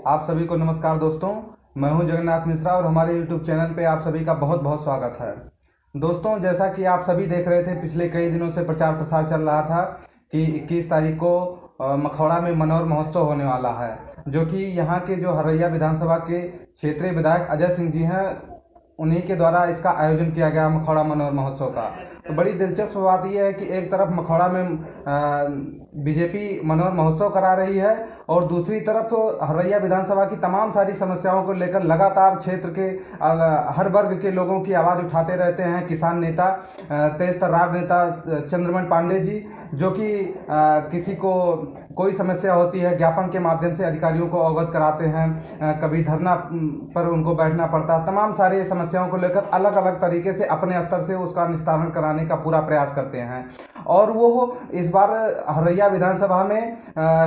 आप सभी को नमस्कार दोस्तों। मैं हूं जगन्नाथ मिश्रा और हमारे YouTube चैनल पे आप सभी का बहुत बहुत स्वागत है। दोस्तों, जैसा कि आप सभी देख रहे थे, पिछले कई दिनों से प्रचार प्रसार चल रहा था कि 21 तारीख को मखौड़ा में मनोर महोत्सव होने वाला है, जो कि यहाँ के जो हरैया विधानसभा के क्षेत्रीय विधायक अजय सिंह जी हैं, उन्हीं के द्वारा इसका आयोजन किया गया मखौड़ा मनोर महोत्सव का। तो बड़ी दिलचस्प बात यह है कि एक तरफ मखौड़ा में बीजेपी मनोर महोत्सव करा रही है और दूसरी तरफ हरैया विधानसभा की तमाम सारी समस्याओं को लेकर लगातार क्षेत्र के हर वर्ग के लोगों की आवाज़ उठाते रहते हैं किसान नेता, तेज तर्रार नेता चंद्रमन पांडे जी, जो कि किसी को कोई समस्या होती है ज्ञापन के माध्यम से अधिकारियों को अवगत कराते हैं, कभी धरना पर उनको बैठना पड़ता है। तमाम सारे समस्याओं को लेकर अलग अलग तरीके से अपने स्तर से उसका निस्तारण कराने का पूरा प्रयास करते हैं। और वो इस बार हरैया विधानसभा में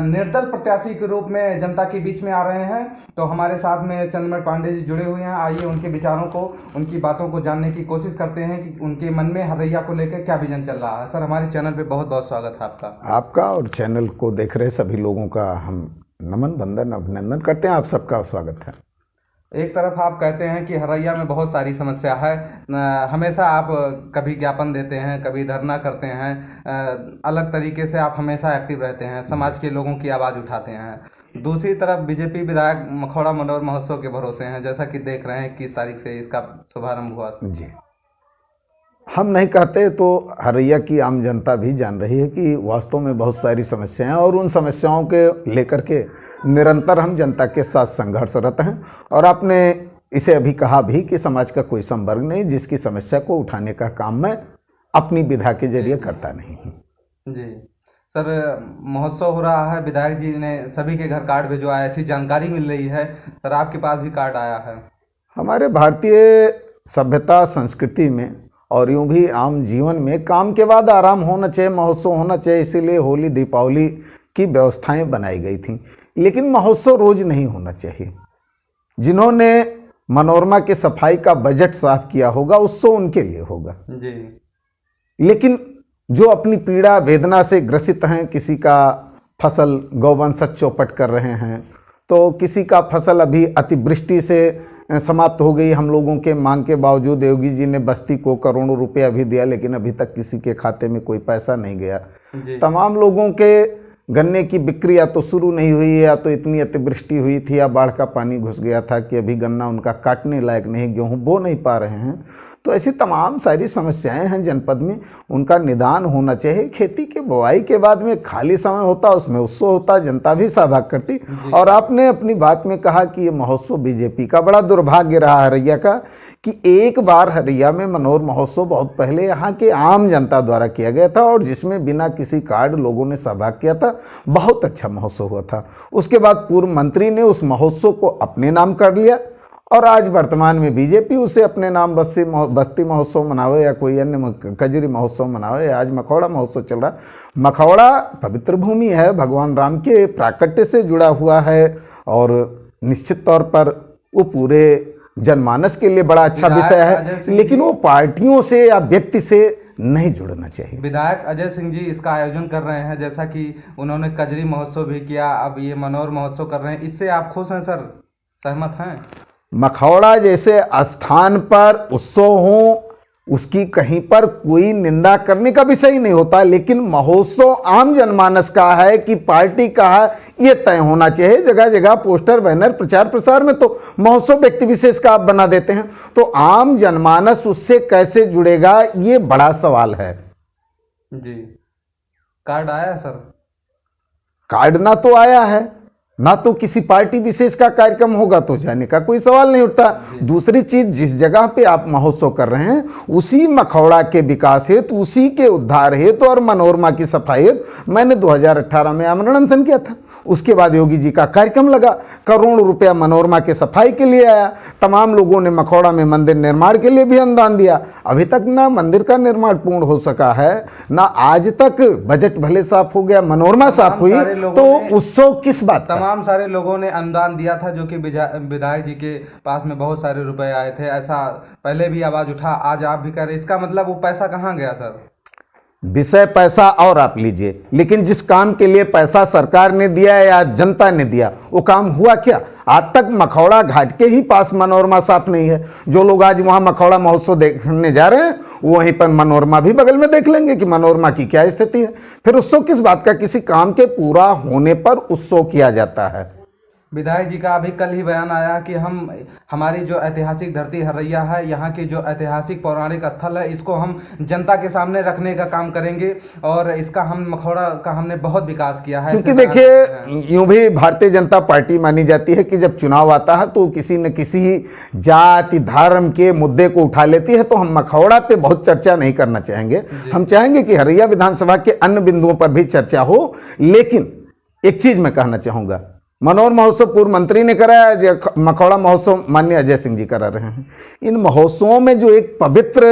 निर्दल प्रत्याशी के रूप में जनता के बीच में आ रहे हैं। तो हमारे साथ में चंद्रमन पांडे जी जुड़े हुए हैं। आइए उनके विचारों को, उनकी बातों को जानने की कोशिश करते हैं कि उनके मन में हरैया को लेकर क्या विजन चल रहा है। सर, हमारे चैनल पे बहुत बहुत स्वागत है आपका और चैनल को देख रहे सभी लोगों का हम नमन, वंदन, अभिनंदन करते हैं। आप सबका स्वागत है। एक तरफ आप कहते हैं कि हरैया में बहुत सारी समस्या है, हमेशा आप कभी ज्ञापन देते हैं, कभी धरना करते हैं, अलग तरीके से आप हमेशा एक्टिव रहते हैं, समाज के लोगों की आवाज़ उठाते हैं। दूसरी तरफ बीजेपी विधायक मखौड़ा मनोर महोत्सव के भरोसे हैं, जैसा कि देख रहे हैं 21 तारीख से इसका शुभारंभ हुआ। जी, हम नहीं कहते तो हरैया की आम जनता भी जान रही है कि वास्तव में बहुत सारी समस्याएं हैं और उन समस्याओं के लेकर के निरंतर हम जनता के साथ संघर्षरत हैं। और आपने इसे अभी कहा भी कि समाज का कोई संवर्ग नहीं जिसकी समस्या को उठाने का काम मैं अपनी विधा के जरिए करता नहीं हूँ। जी सर, महोत्सव हो रहा है, विधायक जी ने सभी के घर कार्ड भिजवाया, ऐसी जानकारी मिल रही है। सर, आपके पास भी कार्ड आया है? हमारे भारतीय सभ्यता संस्कृति में और यूं भी आम जीवन में काम के बाद आराम होना चाहिए, महोत्सव होना चाहिए, इसीलिए होली दीपावली की व्यवस्थाएं बनाई गई थी। लेकिन महोत्सव रोज नहीं होना चाहिए। जिन्होंने मनोरमा के सफाई का बजट साफ किया होगा उत्सव उनके लिए होगा जी। लेकिन जो अपनी पीड़ा वेदना से ग्रसित हैं, किसी का फसल गौवंश चौपट कर रहे हैं, तो किसी का फसल अभी अतिवृष्टि से समाप्त हो गई, हम लोगों के मांग के बावजूद योगी जी ने बस्ती को करोड़ों रुपया भी दिया लेकिन अभी तक किसी के खाते में कोई पैसा नहीं गया। तमाम लोगों के गन्ने की बिक्री या तो शुरू नहीं हुई है, या तो इतनी अतिवृष्टि हुई थी या बाढ़ का पानी घुस गया था कि अभी गन्ना उनका काटने लायक नहीं, गेहूँ बो नहीं पा रहे हैं। तो ऐसी तमाम सारी समस्याएं हैं जनपद में, उनका निदान होना चाहिए। खेती के बुआई के बाद में खाली समय होता, उसमें उत्सव होता, जनता भी सहभाग करती। और आपने अपनी बात में कहा कि ये महोत्सव बीजेपी का बड़ा दुर्भाग्य रहा हरैया का, कि एक बार हरैया में मनोर महोत्सव बहुत पहले यहाँ के आम जनता द्वारा किया गया था और जिसमें बिना किसी कार्ड लोगों ने सहभाग किया था। बहुत अच्छा महोत्सव हुआ था। उसके बाद पूर्व मंत्री ने उस महोत्सव को अपने नाम कर लिया और आज वर्तमान में बीजेपी उसे अपने नाम बस्ती महोत्सव मनावे या कोई अन्य कजरी महोत्सव मनावे। आज मखौड़ा महोत्सव चल रहा। मखौड़ा पवित्र भूमि है, भगवान राम के प्राकट्य से जुड़ा हुआ है और निश्चित तौर पर वो पूरे जनमानस के लिए बड़ा अच्छा विषय है, लेकिन वो पार्टियों से या व्यक्ति से नहीं जुड़ना चाहिए। विधायक अजय सिंह जी इसका आयोजन कर रहे हैं, जैसा कि उन्होंने कजरी महोत्सव भी किया, अब ये मनोर महोत्सव कर रहे हैं, इससे आप खुश हैं सर, सहमत हैं? मखौड़ा जैसे स्थान पर उत्सव हो उसकी कहीं पर कोई निंदा करने का विषय ही नहीं होता, लेकिन महोत्सव आम जनमानस का है कि पार्टी का है, ये तय होना चाहिए। जगह जगह पोस्टर बैनर प्रचार प्रसार में तो महोत्सव व्यक्ति विशेष का आप बना देते हैं, तो आम जनमानस उससे कैसे जुड़ेगा, ये बड़ा सवाल है। जी, कार्ड आया सर? कार्ड ना तो आया है, ना तो किसी पार्टी विशेष का कार्यक्रम होगा तो जाने का कोई सवाल नहीं उठता। दूसरी चीज, जिस जगह पे आप महोत्सव कर रहे हैं उसी मखौड़ा के विकास हेतु, उसी के उद्धार हेतु और मनोरमा की सफाई हेतु मैंने 2018 में आमरण अनशन किया था। उसके बाद योगी जी का कार्यक्रम लगा, करोड़ों रुपया मनोरमा के सफाई के लिए आया। तमाम लोगों ने मखौड़ा में मंदिर निर्माण के लिए भी अनुदान दिया। अभी तक ना मंदिर का निर्माण पूर्ण हो सका है, ना आज तक बजट भले साफ हो गया, मनोरमा साफ हुई, तो उत्सव किस बात का? तमाम सारे लोगों ने अनुदान दिया था, जो कि विधायक जी के पास में बहुत सारे रुपए आए थे, ऐसा पहले भी आवाज उठा, आज आप भी कह रहे, इसका मतलब वो पैसा कहाँ गया सर? विषय पैसा और आप लीजिए, लेकिन जिस काम के लिए पैसा सरकार ने दिया या जनता ने दिया वो काम हुआ क्या? आज तक मखौड़ा घाट के ही पास मनोरमा साफ नहीं है। जो लोग आज वहां मखौड़ा महोत्सव देखने जा रहे हैं वो वहीं पर मनोरमा भी बगल में देख लेंगे कि मनोरमा की क्या स्थिति है। फिर उत्सव किस बात का? किसी काम के पूरा होने पर उत्सव किया जाता है। विधायक जी का अभी कल ही बयान आया कि हमारी जो ऐतिहासिक धरती हरैया है, यहाँ की जो ऐतिहासिक पौराणिक स्थल है, इसको हम जनता के सामने रखने का काम करेंगे और इसका हम मखौड़ा का हमने बहुत विकास किया है। क्योंकि देखिए, यूं भी भारतीय जनता पार्टी मानी जाती है कि जब चुनाव आता है तो किसी न किसी जाति धर्म के मुद्दे को उठा लेती है। तो हम मखौड़ा पे बहुत चर्चा नहीं करना चाहेंगे। हम चाहेंगे कि हरैया विधानसभा के अन्य बिंदुओं पर भी चर्चा हो। लेकिन एक चीज मैं कहना चाहूंगा, मनोर महोत्सव पूर्व मंत्री ने कराया, मखौड़ा महोत्सव माननीय अजय सिंह जी करा रहे हैं। इन महोत्सवों में जो एक पवित्र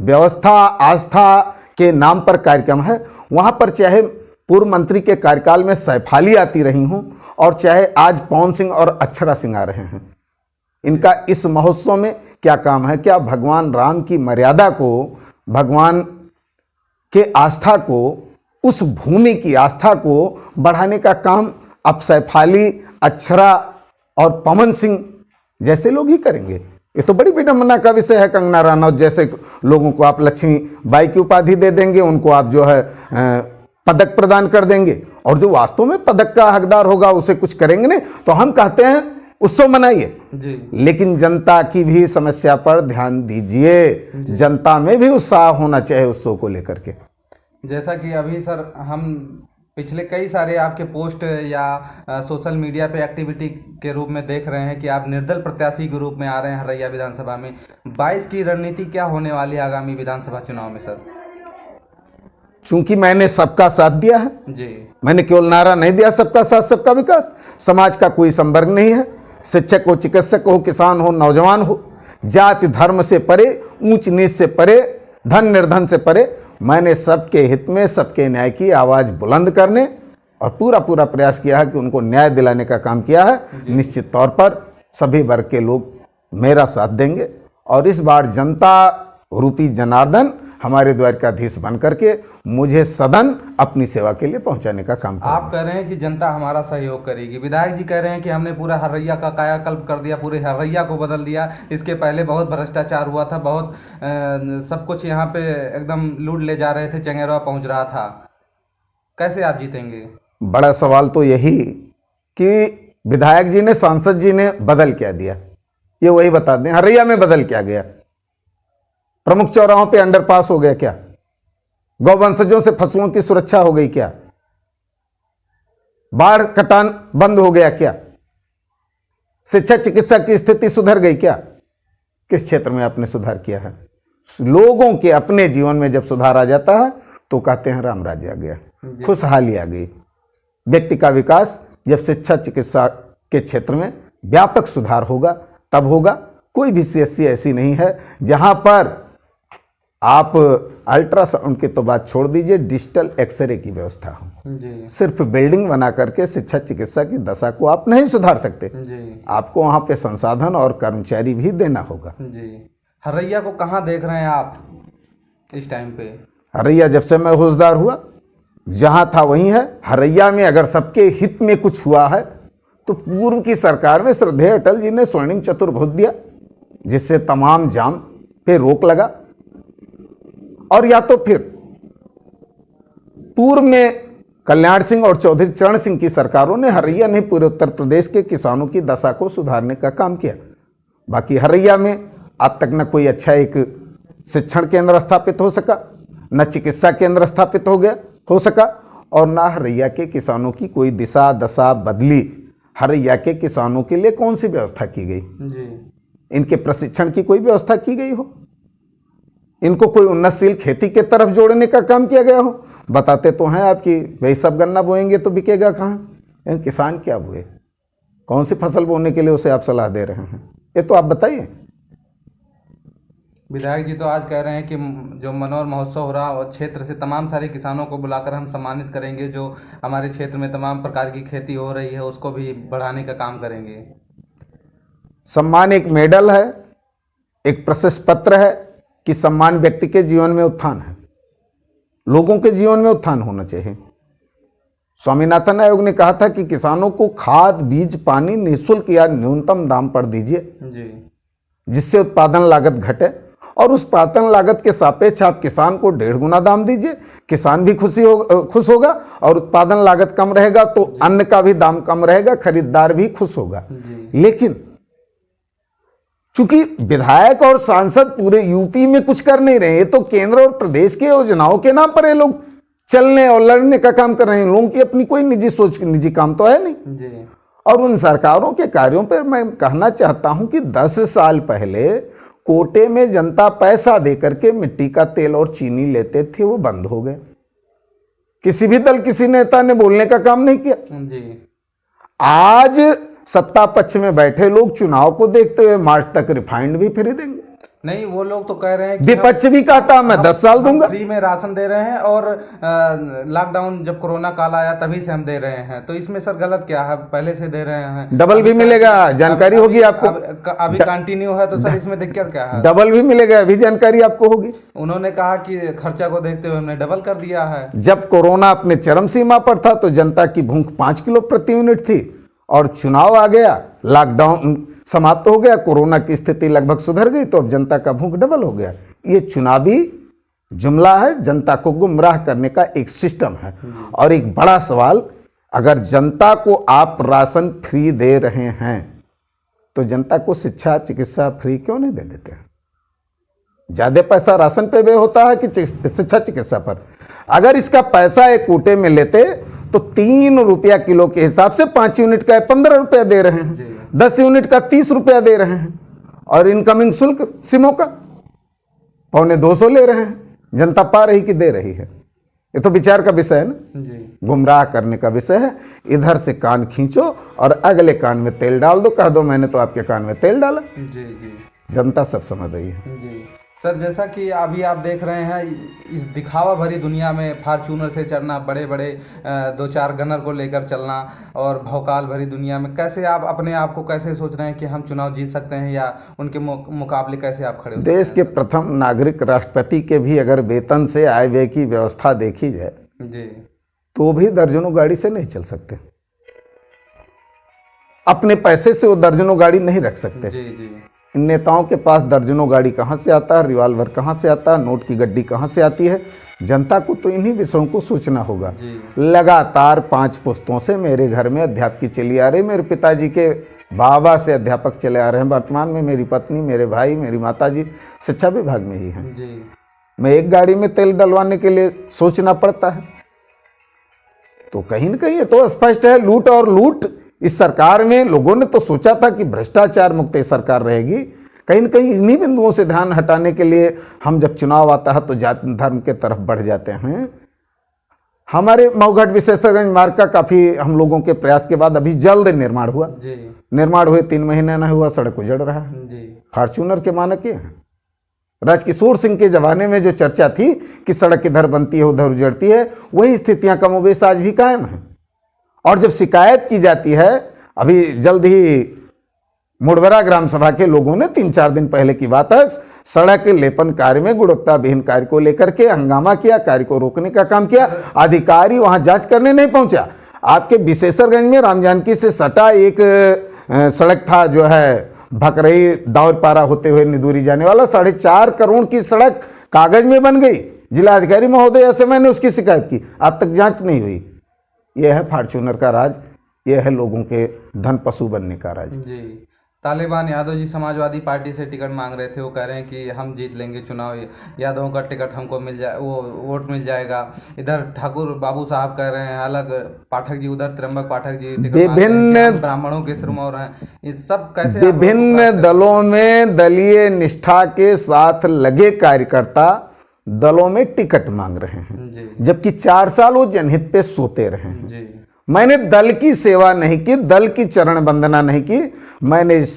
व्यवस्था आस्था के नाम पर कार्यक्रम है, वहां पर चाहे पूर्व मंत्री के कार्यकाल में सैफाली आती रही हूं और चाहे आज पवन सिंह और अक्षरा सिंह आ रहे हैं, इनका इस महोत्सव में क्या काम है? क्या भगवान राम की मर्यादा को, भगवान के आस्था को, उस भूमि की आस्था को बढ़ाने का काम अब सैफाली, अक्षरा और पवन सिंह जैसे लोग ही करेंगे? ये तो बड़ी विडंबना का विषय है। कंगना रनौत जैसे लोगों को आप लक्ष्मी बाई की उपाधि दे देंगे, उनको आप जो है पदक प्रदान कर देंगे, और जो वास्तव में पदक का हकदार होगा उसे कुछ करेंगे नहीं। तो हम कहते हैं उत्सव मनाइए, लेकिन जनता की भी समस्या पर ध्यान दीजिए। जनता में भी उत्साह होना चाहिए उत्सव को लेकर के। जैसा कि अभी सर हम पिछले कई सारे आपके पोस्ट या सोशल मीडिया पे एक्टिविटी के रूप में देख रहे हैं कि आप निर्दल प्रत्याशी के रूप में आ रहे हैं हरैया विधानसभा में। 22 की रणनीति क्या होने वाली है आगामी विधानसभा चुनाव में सर? चूंकि मैंने सबका साथ दिया है जी, मैंने केवल नारा नहीं दिया सबका साथ सबका विकास। समाज का कोई संवर्ग नहीं है, शिक्षक हो, चिकित्सक हो, किसान हो, नौजवान हो, जाति धर्म से परे, ऊंच नीच से परे, धन निर्धन से परे, मैंने सबके हित में सबके न्याय की आवाज बुलंद करने और पूरा प्रयास किया है कि उनको न्याय दिलाने का काम किया है। निश्चित तौर पर सभी वर्ग के लोग मेरा साथ देंगे और इस बार जनता रूपी जनार्दन हमारे द्वारकाधीश बन करके मुझे सदन अपनी सेवा के लिए पहुंचाने का काम करेगा। आप कह रहे हैं कि जनता हमारा सहयोग करेगी, विधायक जी कह रहे हैं कि हमने पूरा हरैया का कायाकल्प कर दिया, पूरे हरैया को बदल दिया। इसके पहले बहुत भ्रष्टाचार हुआ था, बहुत सब कुछ यहाँ पे एकदम लूट ले जा रहे थे, चंगेरवा पहुँच रहा था। कैसे आप जीतेंगे? बड़ा सवाल तो यही कि विधायक जी ने, सांसद जी ने बदल क्या दिया, ये वही बता दें। हरैया में बदल क्या गया? प्रमुख चौराहों पे अंडरपास हो गया क्या? गौवंशजों से पशुओं की सुरक्षा हो गई क्या? बाढ़ कटान बंद हो गया क्या? शिक्षा चिकित्सा की स्थिति सुधर गई क्या? किस क्षेत्र में आपने सुधार किया है? लोगों के अपने जीवन में जब सुधार आ जाता है तो कहते हैं राम राज्य आ गया, खुशहाली आ गई। व्यक्ति का विकास जब शिक्षा चिकित्सा के क्षेत्र में व्यापक सुधार होगा तब होगा। कोई भी सीएससी ऐसी नहीं है जहां पर आप अल्ट्रासाउंड की तो बात छोड़ दीजिए, डिजिटल एक्सरे की व्यवस्था हो। जी। सिर्फ बिल्डिंग बना करके शिक्षा चिकित्सा की दशा को आप नहीं सुधार सकते जी। आपको वहां पे संसाधन और कर्मचारी भी देना होगा। जी। हरैया को कहाँ देख रहे हैं आप इस टाइम पे? हरैया जब से मैं होशदार हुआ जहां था वहीं है। हरैया में अगर सबके हित में कुछ हुआ है तो पूर्व की सरकार में श्रद्धेय अटल जी ने स्वर्णिम चतुर्भुज दिया, जिससे तमाम जाम पे रोक लगा। और या तो फिर पूर्व में कल्याण सिंह और चौधरी चरण सिंह की सरकारों ने हरैया नहीं पूरे उत्तर प्रदेश के किसानों की दशा को सुधारने का काम किया। बाकी हरैया में अब तक न कोई अच्छा एक शिक्षण केंद्र स्थापित हो सका, न चिकित्सा केंद्र स्थापित हो सका, और न हरैया के किसानों की कोई दिशा दशा बदली। हरैया के किसानों के लिए कौन सी व्यवस्था की गई? जी। इनके प्रशिक्षण की कोई व्यवस्था की गई हो? इनको कोई उन्नतशील खेती के तरफ जोड़ने का काम किया गया हो? बताते तो हैं आपकी वही सब गन्ना बोएंगे तो बिकेगा कहाँ? किसान क्या बोए, कौन सी फसल बोने के लिए उसे आप सलाह दे रहे हैं? ये तो आप बताइए। विधायक जी तो आज कह रहे हैं कि जो मनोर महोत्सव हो रहा है और क्षेत्र से तमाम सारे किसानों को बुलाकर हम सम्मानित करेंगे। जो हमारे क्षेत्र में तमाम प्रकार की खेती हो रही है उसको भी बढ़ाने का काम करेंगे। सम्मान एक मेडल है, एक प्रशस्ति पत्र है कि सम्मान व्यक्ति के जीवन में उत्थान है। लोगों के जीवन में उत्थान होना चाहिए। स्वामीनाथन आयोग ने कहा था कि किसानों को खाद, बीज, पानी निःशुल्क या न्यूनतम दाम पर दीजिए, जी, जिससे उत्पादन लागत घटे, और उस उत्पादन लागत के सापेक्ष आप किसान को 1.5 गुना दाम दीजिए। किसान भी खुश होगा और उत्पादन लागत कम रहेगा तो अन्न का भी दाम कम रहेगा, खरीदार भी खुश होगा। लेकिन चूंकि विधायक और सांसद पूरे यूपी में कुछ कर नहीं रहे, ये तो केंद्र और प्रदेश के योजनाओं के नाम पर ये लोग चलने और लड़ने का काम कर रहे हैं। लोगों की अपनी कोई निजी सोच, निजी काम तो है नहीं जी। और उन सरकारों के कार्यों पर मैं कहना चाहता हूं कि 10 साल पहले कोटे में जनता पैसा देकर के मिट्टी का तेल और चीनी लेते थे, वो बंद हो गए। किसी भी दल, किसी नेता ने बोलने का काम नहीं किया। जी। आज सत्ता पक्ष में बैठे लोग चुनाव को देखते हुए मार्च तक रिफाइंड भी फ्री देंगे। नहीं, वो लोग तो कह रहे हैं कि विपक्ष भी कहता मैं 10 साल दूंगा, फ्री में राशन दे रहे हैं और लॉकडाउन जब कोरोना काल आया तभी से हम दे रहे हैं, तो इसमें सर गलत क्या है? पहले से दे रहे हैं, डबल भी मिलेगा, जानकारी होगी आपको। अभी कंटिन्यू है तो सर इसमें दिक्कत क्या है? डबल भी मिलेगा, अभी जानकारी आपको होगी। उन्होंने कहा कि खर्चा को देखते हुए हमने डबल कर दिया है। जब कोरोना अपने चरम सीमा पर था तो जनता की भूख 5 किलो प्रति यूनिट थी, और चुनाव आ गया, लॉकडाउन समाप्त हो गया, कोरोना की स्थिति लगभग सुधर गई, तो अब जनता का भूख डबल हो गया। ये चुनावी जुमला है, जनता को गुमराह करने का एक सिस्टम है। और एक बड़ा सवाल, अगर जनता को आप राशन फ्री दे रहे हैं तो जनता को शिक्षा, चिकित्सा फ्री क्यों नहीं दे देते हैं? ज्यादा पैसा राशन पे व्यय होता है कि शिक्षा, चिकित्सा पर? अगर इसका पैसा एक कोटे में लेते तो 3 रुपया किलो के हिसाब से 5 यूनिट का 15 रुपया दे रहे हैं, 10 यूनिट का 30 रुपया दे रहे हैं, और इनकमिंग शुल्क सिमों का 250 ले रहे हैं। जनता पा रही कि दे रही है? ये तो विचार का विषय है ना, गुमराह करने का विषय है। इधर से कान खींचो और अगले कान में तेल डाल दो, कह दो मैंने तो आपके कान में तेल डाला। जी जी, जनता सब समझ रही है। जी सर, जैसा कि अभी आप देख रहे हैं, इस दिखावा भरी दुनिया में फार्चूनर से चढ़ना, बड़े बड़े 2-4 गनर को लेकर चलना, और भौकाल भरी दुनिया में कैसे आप अपने आप को कैसे सोच रहे हैं कि हम चुनाव जीत सकते हैं, या उनके मुकाबले कैसे आप खड़े हो? देश के प्रथम नागरिक राष्ट्रपति के भी अगर वेतन से आय व्यय की व्यवस्था देखी जाए जी, तो भी दर्जनों गाड़ी से नहीं चल सकते। अपने पैसे से वो दर्जनों गाड़ी नहीं रख सकते। जी जी। इन नेताओं के पास दर्जनों गाड़ी कहाँ से आता है, रिवॉल्वर कहाँ से आता है, नोट की गड्डी कहाँ से आती है? जनता को तो इन्हीं विषयों को सोचना होगा। लगातार 5 पुश्तों से मेरे घर में अध्यापकी चली आ रही। मेरे पिताजी के बाबा से अध्यापक चले आ रहे हैं। वर्तमान में मेरी पत्नी, मेरे भाई, मेरी माताजी शिक्षा विभाग में ही हैं। मैं एक गाड़ी में तेल डलवाने के लिए सोचना पड़ता है। तो कहीं न कहीं ये तो स्पष्ट है, लूट और लूट। इस सरकार में लोगों ने तो सोचा था कि भ्रष्टाचार मुक्त सरकार रहेगी। कहीं न कहीं इन्हीं बिंदुओं से ध्यान हटाने के लिए हम जब चुनाव आता है तो जाति धर्म के तरफ बढ़ जाते हैं। हमारे मऊघाट विशेषगंज मार्ग का काफी हम लोगों के प्रयास के बाद अभी जल्द निर्माण हुआ। निर्माण हुए 3 महीने न हुआ, सड़क उजड़ रहा है। फॉर्च्यूनर के मानक ये हैं। राजकिशोर सिंह के जमाने में जो चर्चा थी कि सड़क इधर बनती है उधर उजड़ती है, वही स्थितियां कमोबेश आज भी कायम हैं। और जब शिकायत की जाती है, अभी जल्द ही मुड़वरा ग्राम सभा के लोगों ने 3-4 दिन पहले की बात है, सड़क लेपन कार्य में गुणवत्ता विहीन कार्य को लेकर के हंगामा किया, कार्य को रोकने का काम किया। अधिकारी वहां जांच करने नहीं पहुंचा। आपके विशेषरगंज में रामजानकी से सटा एक सड़क था, जो है भकरई दाउरपारा होते हुए निदूरी जाने वाला, 4.5 करोड़ की सड़क कागज में बन गई। जिलाधिकारी महोदय से मैंने उसकी शिकायत की, आज तक जांच नहीं हुई। यह है फॉर्च्यूनर का राज, यह है लोगों के धन पशु बनने का राज। जी। तालिबान यादव जी समाजवादी पार्टी से टिकट मांग रहे थे। वो कह रहे हैं कि हम जीत लेंगे चुनाव, यादवों का टिकट हमको मिल जाए, वो वोट मिल जाएगा। इधर ठाकुर बाबू साहब कह रहे हैं अलग, पाठक जी उधर, त्र्यंबक पाठक जी विभिन्न ब्राह्मणों के सिरमौर हैं। इस सब कैसे विभिन्न दलों में दलीय निष्ठा के साथ लगे कार्यकर्ता दलों में टिकट मांग रहे हैं, जबकि 4 साल वो जनहित पे सोते रहे हैं। मैंने दल की सेवा नहीं की, दल की चरण वंदना नहीं की। मैंने इस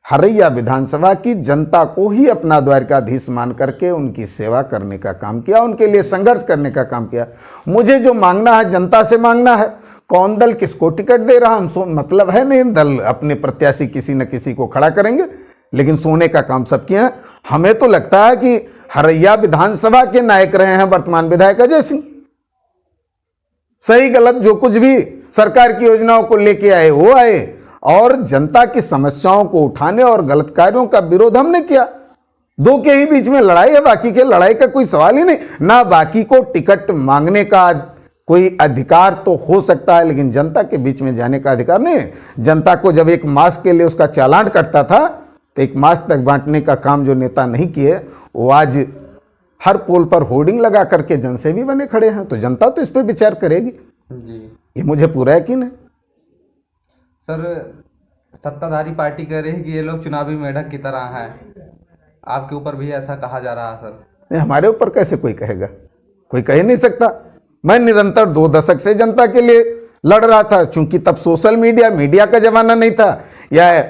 हरैया विधानसभा की जनता को ही अपना द्वारकाधीश मान करके उनकी सेवा करने का काम किया, उनके लिए संघर्ष करने का काम किया। मुझे जो मांगना है जनता से मांगना है। कौन दल किसको टिकट दे रहा हमसे मतलब है नहीं। दल अपने प्रत्याशी किसी न किसी को खड़ा करेंगे, लेकिन सोने का काम सब किया है। हमें तो लगता है कि हरैया विधानसभा के नायक रहे हैं वर्तमान विधायक अजय सिंह। सही गलत जो कुछ भी सरकार की योजनाओं को लेके आए वो आए, और जनता की समस्याओं को उठाने और गलत कार्यों का विरोध हमने किया। दो के ही बीच में लड़ाई है, बाकी के लड़ाई का कोई सवाल ही नहीं। ना बाकी को टिकट मांगने का कोई अधिकार तो हो सकता है, लेकिन जनता के बीच में जाने का अधिकार नहीं है। जनता को जब एक मास्क के लिए उसका चालान कटता था, तो एक मास्क तक बांटने का काम जो नेता नहीं किए, वो आज हर पोल पर होर्डिंग लगा करके जनसेवी बने खड़े हैं। तो जनता तो इस पर विचार करेगी जी। ये मुझे पूरा यकीन है। सर, सत्ताधारी पार्टी कह रही है कि ये लोग चुनावी मेढक की तरह हैं, आपके ऊपर भी ऐसा कहा जा रहा है सर? नहीं, हमारे ऊपर कैसे कोई कहेगा? कोई कह ही नहीं सकता। मैं निरंतर 2 दशक से जनता के लिए लड़ रहा था, चूंकि तब सोशल मीडिया का जमाना नहीं था, या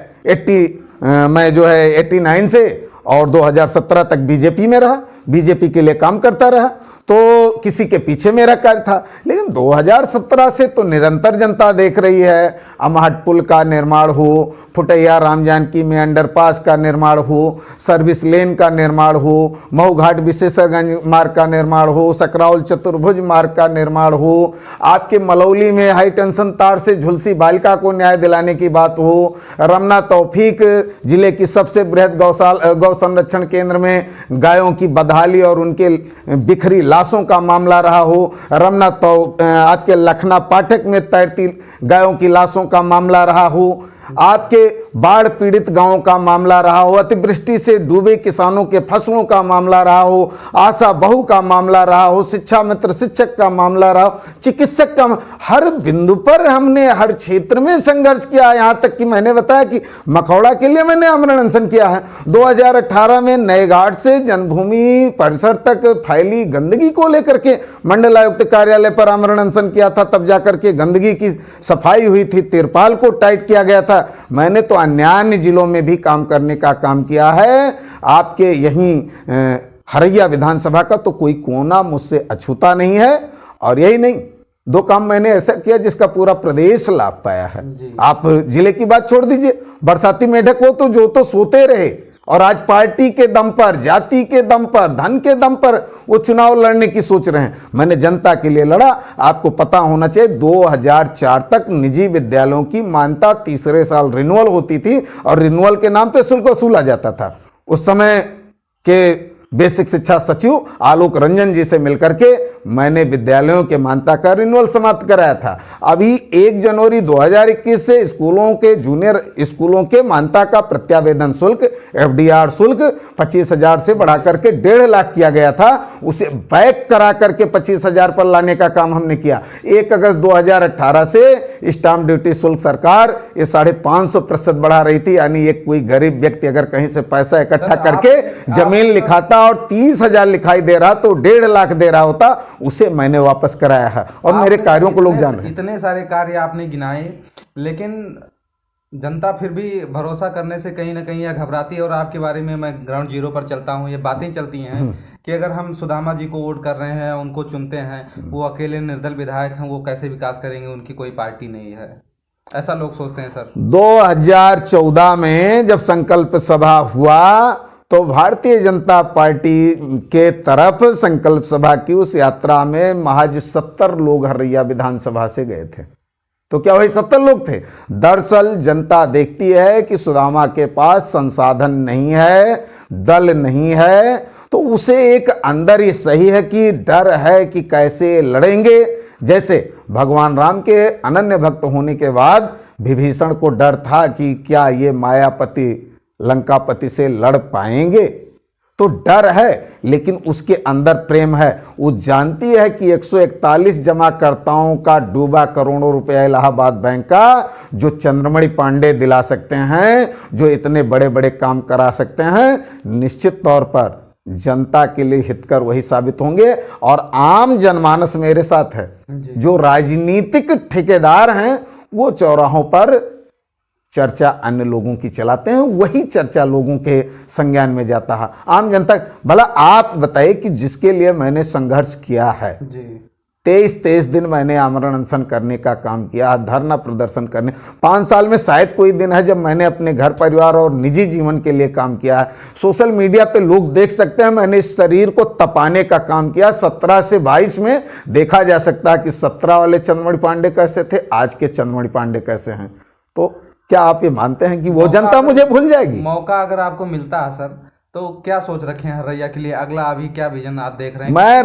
मैं जो है 89 से और 2017 तक बीजेपी में रहा, बीजेपी के लिए काम करता रहा, तो किसी के पीछे मेरा कार्य था। लेकिन 2017 से तो निरंतर जनता देख रही है, अमहट पुल का निर्माण हो, फुटैया राम जानकी में अंडरपास का निर्माण हो, सर्विस लेन का निर्माण हो, महू घाट विशेषरगंज मार्ग का निर्माण हो, सकराउल चतुर्भुज मार्ग का निर्माण हो, आपके मलौली में हाई टेंशन तार से झुलसी बालिका को न्याय दिलाने की बात हो, रमना तौफीक जिले की सबसे बृहद गौ संरक्षण केंद्र में गायों की बदहाली और उनके बिखरी लाशों का मामला रहा हो, रमना तो आपके लखना पाठक में तैरती गायों की लाशों का मामला रहा हो, आपके बाढ़ पीड़ित गांवों का मामला रहा हो, अतिवृष्टि से डूबे किसानों के फसलों का मामला रहा हो, आशा बहू का मामला रहा हो, शिक्षा मित्र शिक्षक का मामला रहा हो, चिकित्सक का, हर बिंदु पर हमने हर क्षेत्र में संघर्ष किया। यहां तक कि मैंने बताया कि मखौड़ा के लिए मैंने आमरण अनशन किया है। 2018 में नए घाट से जन्मभूमि परिसर तक फैली गंदगी को लेकर के मंडलायुक्त कार्यालय पर आमरण अनशन किया था, तब जाकर के गंदगी की सफाई हुई थी, तिरपाल को टाइट किया गया था। मैंने तो अन्य जिलों में भी काम करने का काम किया है। आपके यहीं हरैया विधानसभा का तो कोई कोना मुझसे अछूता नहीं है। और यही नहीं, 2 काम मैंने ऐसा किया जिसका पूरा प्रदेश लाभ पाया है। आप जिले की बात छोड़ दीजिए, बरसाती मेढक हो तो जो तो सोते रहे, और आज पार्टी के दम पर, जाति के दम पर, धन के दम पर वो चुनाव लड़ने की सोच रहे हैं। मैंने जनता के लिए लड़ा। आपको पता होना चाहिए 2004 तक निजी विद्यालयों की मान्यता तीसरे साल रिन्यूअल होती थी, और रिन्यूअल के नाम पे शुल्क वसूला जाता था। उस समय के बेसिक शिक्षा सचिव आलोक रंजन जी से मिलकर के मैंने विद्यालयों के मान्यता का रिन्यूअल समाप्त कराया था। अभी 1 जनवरी 2021 से स्कूलों के, जूनियर स्कूलों के मान्यता का प्रत्यावेदन शुल्क, FDR शुल्क 25,000 से बढ़ा करके 1.5 लाख किया गया था। उसे बैक करा करके 25,000 पर लाने का काम हमने किया। 1 अगस्त 2018 से स्टाम्प ड्यूटी शुल्क सरकार ये 550% बढ़ा रही थी। यानी एक कोई गरीब व्यक्ति अगर कहीं से पैसा इकट्ठा करके जमीन लिखाता और 30,000 लिखाई दे रहा तो 1.5 लाख दे रहा होता, उसे मैंने वापस कराया है। और मेरे कार्यों को लोग जान रहे हैं। इतने सारे कार्य आपने गिनाए, लेकिन जनता फिर भी भरोसा करने से कहीं ना कहीं घबराती है। और आपके बारे में मैं ग्राउंड जीरो पर चलता हूँ, ये बातें चलती हैं कि अगर हम सुदामा जी को वोट कर रहे हैं, उनको चुनते हैं, वो अकेले निर्दल विधायक हैं, वो कैसे विकास करेंगे, उनकी कोई पार्टी नहीं है, ऐसा लोग सोचते हैं सर। 2014 में जब संकल्प सभा हुआ तो भारतीय जनता पार्टी के तरफ संकल्प सभा की उस यात्रा में महज 70 लोग हरैया विधानसभा से गए थे। तो क्या वही 70 लोग थे? दरअसल जनता देखती है कि सुदामा के पास संसाधन नहीं है, दल नहीं है, तो उसे एक अंदर ही सही है कि डर है कि कैसे लड़ेंगे। जैसे भगवान राम के अनन्य भक्त होने के बाद विभीषण को डर था कि क्या ये मायापति लंकापति से लड़ पाएंगे, तो डर है, लेकिन उसके अंदर प्रेम है। वो जानती है कि 141 जमाकर्ताओं का डूबा करोड़ों रुपया इलाहाबाद बैंक का जो चंद्रमणि पांडे दिला सकते हैं, जो इतने बड़े बड़े काम करा सकते हैं, निश्चित तौर पर जनता के लिए हितकर वही साबित होंगे। और आम जनमानस मेरे साथ है। जो राजनीतिक ठेकेदार हैं वो चौराहों पर चर्चा अन्य लोगों की चलाते हैं, वही चर्चा लोगों के संज्ञान में जाता है। आम जनता, भला आप बताइए कि जिसके लिए मैंने संघर्ष किया है जी, 23 दिन मैंने आमरण अनशन करने का काम किया, धरना प्रदर्शन करने। 5 साल में शायद कोई दिन है जब मैंने अपने घर परिवार और निजी जीवन के लिए काम किया है। सोशल मीडिया पे लोग देख सकते हैं मैंने इस शरीर को तपाने का काम किया। 17 से 22 में देखा जा सकता है कि 17 वाले चंद्रमणि पांडे कैसे थे, आज के चंद्रमणि पांडे कैसे हैं। तो क्या आप ये मानते हैं कि वो जनता मुझे भूल जाएगी? मौका अगर आपको मिलता है सर, तो क्या सोच रखे हैं हरैया के लिए? अगला अभी क्या विजन आप देख रहे हैं? मैं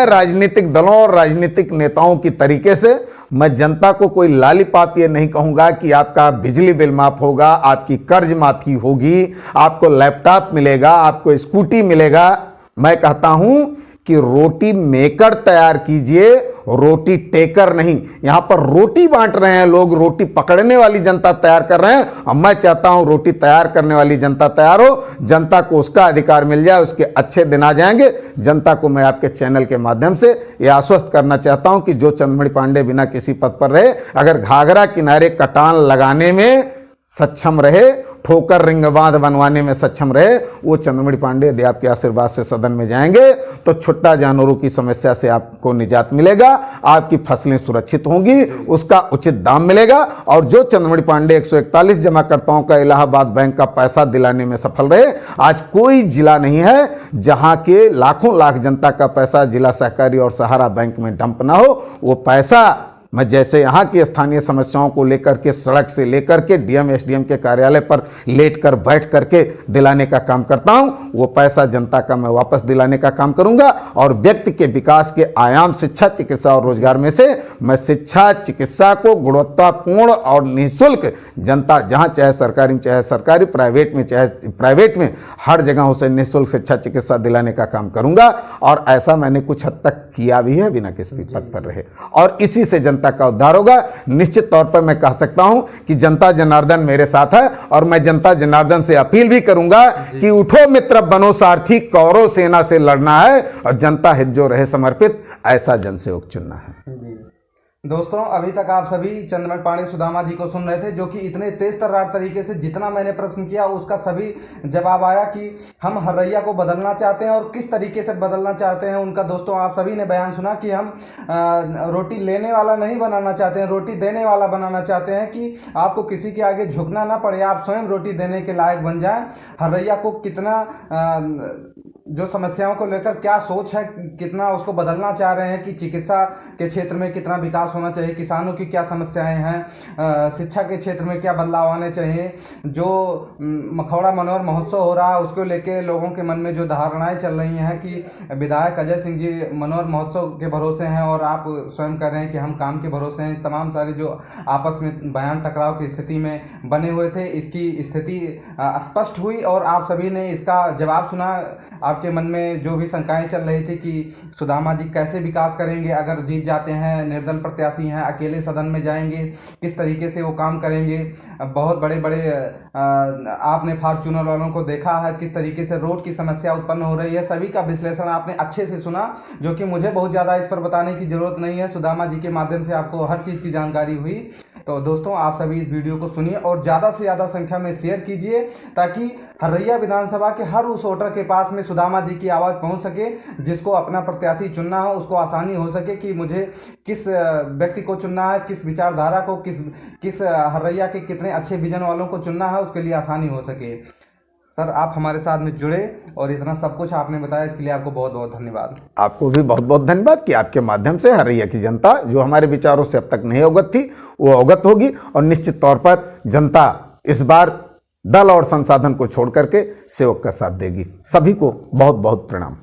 राजनीतिक दलों और राजनीतिक नेताओं की तरीके से मैं जनता को कोई लालीपाप ये नहीं कहूंगा कि आपका बिजली बिल माफ होगा, आपकी कर्ज माफी होगी, आपको लैपटॉप मिलेगा, आपको स्कूटी मिलेगा। मैं कहता हूं कि रोटी मेकर तैयार कीजिए, रोटी टेकर नहीं। यहां पर रोटी बांट रहे हैं लोग, रोटी पकड़ने वाली जनता तैयार कर रहे हैं। और मैं चाहता हूं रोटी तैयार करने वाली जनता तैयार हो, जनता को उसका अधिकार मिल जाए, उसके अच्छे दिन आ जाएंगे। जनता को मैं आपके चैनल के माध्यम से यह आश्वस्त करना चाहता हूं कि जो चंद्रमणि पांडे बिना किसी पद पर रहे, अगर घाघरा किनारे कटान लगाने में सक्षम रहे, ठोकर रिंग बांध बनवाने में सक्षम रहे, वो चंद्रमणि पांडे यदि आपके आशीर्वाद से सदन में जाएंगे तो छुट्टा जानवरों की समस्या से आपको निजात मिलेगा, आपकी फसलें सुरक्षित होंगी, उसका उचित दाम मिलेगा। और जो चंद्रमणि पांडे 141 जमाकर्ताओं का इलाहाबाद बैंक का पैसा दिलाने में सफल रहे, आज कोई जिला नहीं है जहां के लाखों लाख जनता का पैसा जिला सहकारी और सहारा बैंक में डंप ना हो। वो पैसा मैं जैसे यहाँ की स्थानीय समस्याओं को लेकर के सड़क से लेकर के डीएम एसडीएम के कार्यालय पर लेटकर बैठ करके दिलाने का काम करता हूँ, वो पैसा जनता का मैं वापस दिलाने का काम करूँगा। और व्यक्ति के विकास के आयाम शिक्षा, चिकित्सा और रोजगार में से मैं शिक्षा, चिकित्सा को गुणवत्तापूर्ण और निःशुल्क जनता जहाँ चाहे सरकारी में चाहे सरकारी, प्राइवेट में चाहे प्राइवेट में, हर जगह उसे निःशुल्क शिक्षा चिकित्सा दिलाने का काम करूँगा। और ऐसा मैंने कुछ हद तक किया भी है बिना किसी पद पर रहे, और इसी से जनता का उद्धार होगा। निश्चित तौर पर मैं कह सकता हूं कि जनता जनार्दन मेरे साथ है, और मैं जनता जनार्दन से अपील भी करूंगा कि उठो मित्र बनो सारथी, कौरव सेना से लड़ना है और जनता हित जो रहे समर्पित, ऐसा जनसेवक चुनना है। दोस्तों, अभी तक आप सभी चंद्रमणि पांडे सुदामा जी को सुन रहे थे, जो कि इतने तेज तर्रार तरीके से जितना मैंने प्रश्न किया उसका सभी जवाब आया कि हम हरैया को बदलना चाहते हैं और किस तरीके से बदलना चाहते हैं उनका। दोस्तों, आप सभी ने बयान सुना कि हम रोटी लेने वाला नहीं बनाना चाहते हैं, रोटी देने वाला बनाना चाहते हैं, कि आपको किसी के आगे झुकना ना पड़े, आप स्वयं रोटी देने के लायक बन जाएं। हरैया को कितना जो समस्याओं को लेकर क्या सोच है, कितना उसको बदलना चाह रहे हैं, कि चिकित्सा के क्षेत्र में कितना विकास होना चाहिए, किसानों की क्या समस्याएं हैं, शिक्षा के क्षेत्र में क्या बदलाव आने चाहिए, जो मखौड़ा मनोहर महोत्सव हो रहा है उसको लेके लोगों के मन में जो धारणाएं चल रही हैं कि विधायक अजय सिंह जी मनोहर महोत्सव के भरोसे हैं और आप स्वयं कह रहे हैं कि हम काम के भरोसे हैं। तमाम सारी जो आपस में बयान टकराव की स्थिति में बने हुए थे, इसकी स्थिति स्पष्ट हुई और आप सभी ने इसका जवाब सुना। आपके मन में जो भी शंकाएं चल रही थी कि सुदामा जी कैसे विकास करेंगे अगर जीत जाते हैं, निर्दल प्रत्याशी हैं, अकेले सदन में जाएंगे, किस तरीके से वो काम करेंगे। बहुत बड़े बड़े आपने फॉर्च्यूनर वालों को देखा है, किस तरीके से रोड की समस्या उत्पन्न हो रही है, सभी का विश्लेषण आपने अच्छे से सुना, जो कि मुझे बहुत ज़्यादा इस पर बताने की ज़रूरत नहीं है। सुदामा जी के माध्यम से आपको हर चीज़ की जानकारी हुई। तो दोस्तों, आप सभी इस वीडियो को सुनिए और ज़्यादा से ज़्यादा संख्या में शेयर कीजिए, ताकि हरैया विधानसभा के हर उस वोटर के पास में सुदामा जी की आवाज़ पहुंच सके, जिसको अपना प्रत्याशी चुनना हो, उसको आसानी हो सके कि मुझे किस व्यक्ति को चुनना है, किस विचारधारा को, किस हरैया के कितने अच्छे विजन वालों को चुनना है, उसके लिए आसानी हो सके। सर, आप हमारे साथ में जुड़े और इतना सब कुछ आपने बताया, इसके लिए आपको बहुत बहुत धन्यवाद। आपको भी बहुत बहुत धन्यवाद कि आपके माध्यम से हरैया की जनता जो हमारे विचारों से अब तक नहीं अवगत थी वो अवगत होगी, और निश्चित तौर पर जनता इस बार दल और संसाधन को छोड़ करके सेवक का साथ देगी। सभी को बहुत बहुत प्रणाम।